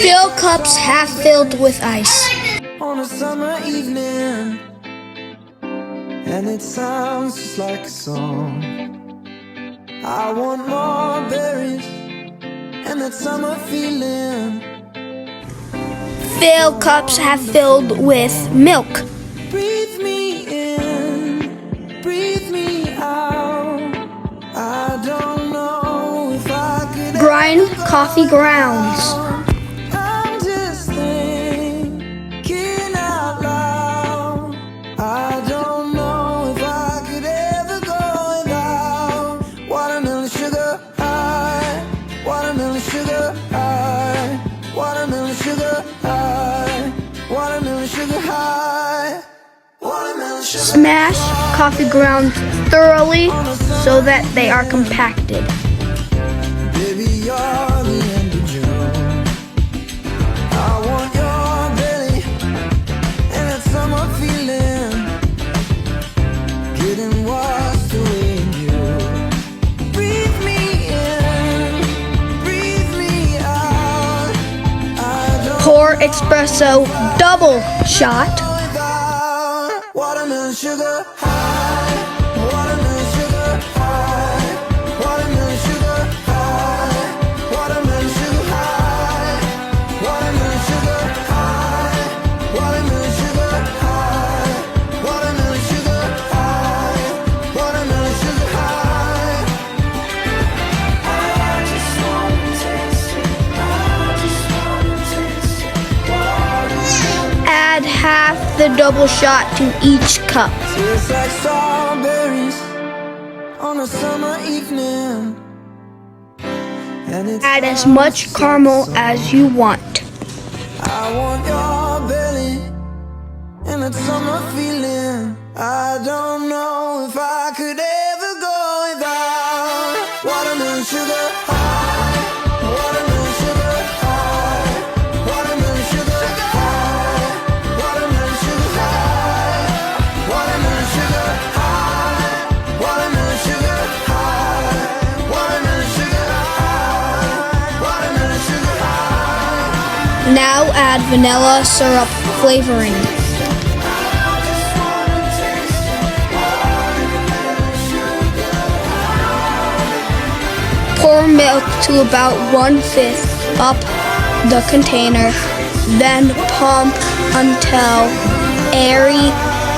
Fill cups half filled with ice. On a summer evening, and it sounds just like a song. I want more berries and that summer feeling. Fill cups half filled with milk. Breathe me in, breathe me out. I don't know if I could Grind coffee grounds. I'm just thinking out loud. I don't know if I could ever go without watermelon sugar high, watermelon sugar high, watermelon sugar high, watermelon sugar high, watermelon sugar. Smash coffee grounds thoroughly so that they are compacted. Baby, you're the end of June. I want your belly and that summer feeling, getting washed away in you. Breathe me in, breathe me out. I don't Pour espresso double shot. know without watermelon sugar high, watermelon sugar high, watermelon sugar high, watermelon sugar high, watermelon sugar high, watermelon sugar high, watermelon sugar high, watermelon sugar high. I just wanna taste it, I just wanna taste it. Add half the double shot to each cup. Tastes like strawberries on a summer evening, and it's Add as much caramel as you want. I want your belly and that summer feeling. I don't know if I could ever go without watermelon sugar high, watermelon sugar high, watermelon sugar high, watermelon sugar high, watermelon sugar high, watermelon sugar high, watermelon sugar high, watermelon sugar high. Now add vanilla syrup flavoring. Pour milk to about 1/5 up the container, then pump until airy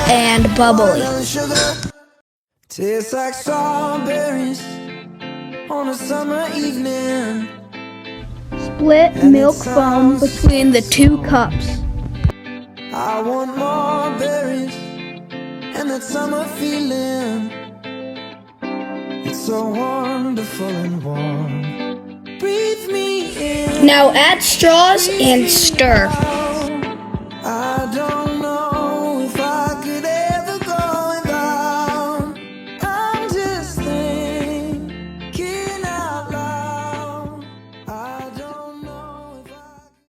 and bubbly. Tastes like strawberries on a summer evening. Split milk foam between the 2 cups. I want more berries and that summer feeling. It's so wonderful and warm. Breathe me in. Now add straws and stir.